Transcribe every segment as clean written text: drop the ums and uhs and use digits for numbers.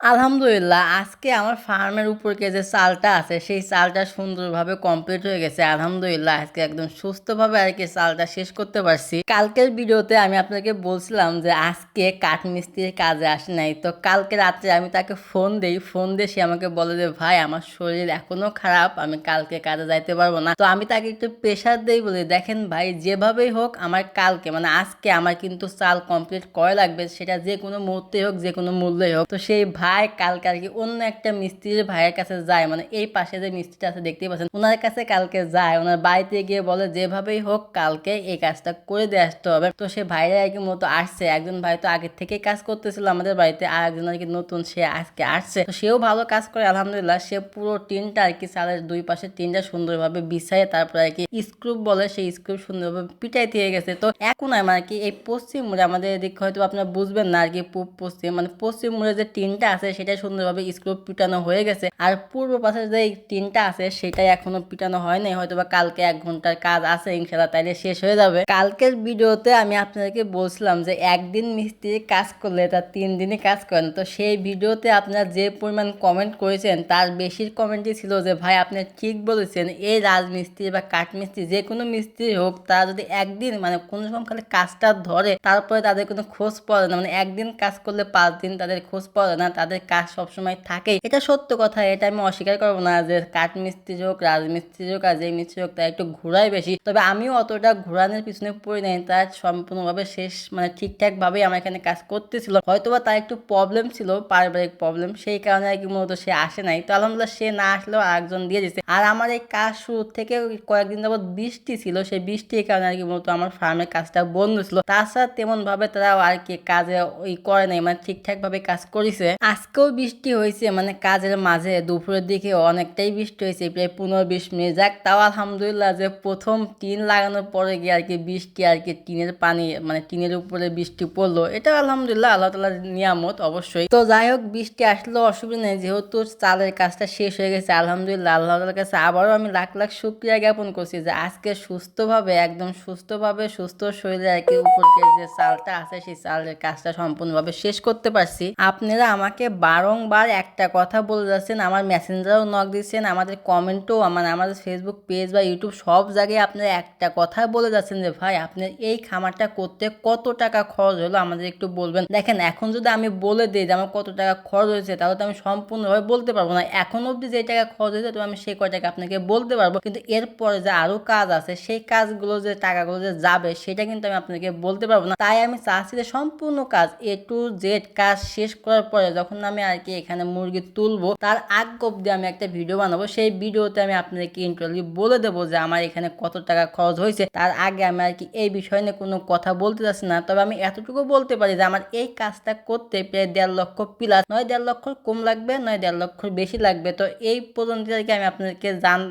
আলহামদুলিল্লাহ আজকে আমার ফার্মের উপরে যে চালটা আছে সেই চালটা সুন্দরভাবে কমপ্লিট হয়ে গেছে। আলহামদুলিল্লাহ আজকে একদম সুস্থভাবে আর কি চালটা শেষ করতে পারছি। কালকের ভিডিওতে আমি আপনাকে বলছিলাম যে আজকে কাঠমিস্ত্রির কাজে আসে নাই, তো কালকে রাত্রে আমি তাকে ফোন দিয়ে সে আমাকে বলে যে ভাই আমার শরীর এখনো খারাপ, আমি কালকে কাজে যাইতে পারবো না। তো আমি তাকে একটু প্রেশার দেই, বলে দেখেন ভাই যেভাবেই হোক আমার কালকে মানে আজকে আমার কিন্তু চাল কমপ্লিট করা লাগবে, সেটা যে কোনো মুহূর্তে হোক যে কোনো মূল্যে হোক। তো সেই ভাই কালকে আর কি অন্য একটা মিস্ত্রির ভাইয়ের কাছে যায়, মানে এই পাশে যে মিস্ত্রিটা আছে দেখতেই পাচ্ছেন, ওনার কাছে কালকে যায়, ওনার বাড়িতে গিয়ে বলে যেভাবেই হোক কালকে এই কাজটা করে দিয়ে আসতে হবে। তো সে ভাইরা আর কি মতো আসছে, একজন ভাই তো আগে থেকে কাজ করতেছিল আমাদের বাড়িতে, আর একজন আর কি নতুন সে আজকে আসছে। তো সেও ভালো কাজ করে আলহামদুলিল্লাহ। সে পুরো টিনটা আর কি চালের দুই পাশে টিনটা সুন্দরভাবে বিছাইয়ে তারপরে আর কি স্ক্রুপ বলে সেই স্ক্রুপ সুন্দরভাবে পিটাই দিয়ে গেছে। তো এখন আর কি এই পশ্চিম মুড়ে আমাদের এদিকে হয়তো আপনারা বুঝবেন না আর কি, পূব পশ্চিম মানে পশ্চিম মুড়ে যে টিনটা আছে সেটা সুন্দরভাবে স্ক্রু পিটানো হয়ে গেছে, আর পূর্ব পাশে যে টিনটা আছে সেটাই এখনো পিটানো হয় নাই। হয়তো বা কালকে 1 ঘন্টার কাজ আছে ইনশাল্লাহ, তাইলে শেষ হয়ে যাবে। কালকের ভিডিওতে আমি আপনাদেরকে বলছিলাম যে একদিন মিস্ত্রি কাজ করলে তার 3 দিনই কাজ করেন। তো সেই ভিডিওতে আপনারা যে পরিমাণ কমেন্ট করেছেন তার বেশির কমেন্টই ছিল যে ভাই আপনি ঠিক বলেছেন, এই রাজমিস্ত্রি বা কাঠমিস্ত্রি যে কোনো মিস্ত্রি হোক তারা যদি একদিন মানে কোনো সময় খালি কাজটা ধরে তারপরে তাদের কোনো খোঁজ পড়ে না, মানে একদিন কাজ করলে 5 দিন তাদের খোঁজ পড়ে না, তাদের কাজ সবসময় থাকে। এটা সত্য কথা, এটা আমি অস্বীকার করবো না যে কাঠমিস্ত্রি হোক রাজমিস্ত্রি হোক আর যে মিস্ত্রি হোক তারা একটু ঘোরাই বেশি। তবে আমিও অতটা ঘোরানোর পিছনে পড়ি নাই, তার সম্পূর্ণভাবে শেষ মানে ঠিকঠাক ভাবেই আমার এখানে কাজ করতেছিল। হয়তোবা তার একটু প্রবলেম ছিল, পারিবারিক প্রবলেম, সেই কারণে আর কি মূলত সে আসে নাই। তো আলহামদুলিল্লাহ সে না আসলেও আরেকজন দিয়ে দিচ্ছে। আর আমার এই কাজ শুরু থেকে কয়েকদিন যাবত বৃষ্টি ছিল, সেই বৃষ্টির কারণে আর কি মূলত আমার ফার্মের কাজটা বন্ধ ছিল। তাছাড়া তেমন ভাবে তারা আর কি কাজে ওই করে নাই, মানে ঠিকঠাক ভাবে কাজ করেছে। আজকেও বৃষ্টি হয়েছে, মানে কাজের মাঝে দুপুরের দিকে অনেকটাই বৃষ্টি হয়েছে, প্রায় 15-20 মিনিট। যাক তাও আলহামদুলিল্লাহ যে প্রথম টিন লাগানোর পরে গিয়ে আর কি বৃষ্টি আর কি টিনের পানি মানে টিনের উপরে বৃষ্টি পড়লো, এটা আলহামদুলিল্লাহ আল্লাহ তাআলার নিয়ামত অবশ্যই। তো যাই হোক বৃষ্টি আসলেও অসুবিধা নেই, যেহেতু চালের কাজটা শেষ হয়ে গেছে আলহামদুলিল্লাহ। আল্লাহ তাআলার কাছে আবারও আমি লাখ লাখ শুকরিয়া জ্ঞাপন করছি যে আজকে সুস্থভাবে একদম সুস্থভাবে সুস্থ শরীরে আর কি উপরকে যে চালটা আছে সেই চালের কাজটা সম্পূর্ণভাবে শেষ করতে পারছি। আপনারা আমাকে বারংবার একটা কথা বলে যাচ্ছেন, আমার মেসেঞ্জারও নক দিচ্ছেন, আমাদের কমেন্টও মানে আমাদের ফেসবুক পেজ বা ইউটিউব সব জায়গায় আপনারা একটা কথা বলে যাচ্ছেন যে ভাই আপনার এই খামারটা করতে কত টাকা খরচ হলো আমাদের একটু বলবেন। দেখেন এখন যদি আমি বলে দিই যে আমার কত টাকা খরচ হয়েছে তাহলে তো আমি সম্পূর্ণভাবে বলতে পারবো না। এখন অবধি যে টাকা খরচ হয়েছে তো আমি সেই কয় টাকা আপনাকে বলতে পারবো, কিন্তু এরপরে যে আরো কাজ আছে সেই কাজগুলো যে টাকাগুলো যে যাবে সেটা কিন্তু আমি আপনাকে বলতে পারবো না। তাই আমি চাচ্ছি যে সম্পূর্ণ কাজ A to Z কাজ শেষ করার পরে যখন আমি আর কি এখানে মুরগি তুলবো তার আগ অব্দি আমি একটা ভিডিও বানাবো, সেই ভিডিওতে আমি আপনাদেরকে ইন্টারভিউ বলে দেবো যে আমার এখানে কত টাকা খরচ হয়েছে। তার আগে আমি আর কি এই বিষয় নিয়ে কোনো কথা বলতে চাচ্ছি না। তবে আমি এতটুকু বলতে পারি যে আমার এই কাজটা করতে প্রায় 1.5 লক্ষ প্লাস, নয় 1.5 লক্ষর কম লাগবে নয় 1.5 লক্ষর বেশি লাগবে। তো এই পর্যন্ত আর কি আমি আপনাদেরকে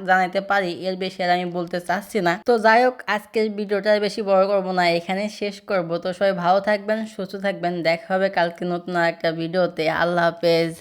জানাতে পারি, এর বেশি আর আমি বলতে চাচ্ছি না। তো যাই হোক আজকের ভিডিওটা বেশি বড় করবো না, এখানে শেষ করব। তো সবাই ভালো থাকবেন সুস্থ থাকবেন, দেখা হবে কালকে নতুন আর একটা ভিডিওতে। আল্লাহ হাফেজ।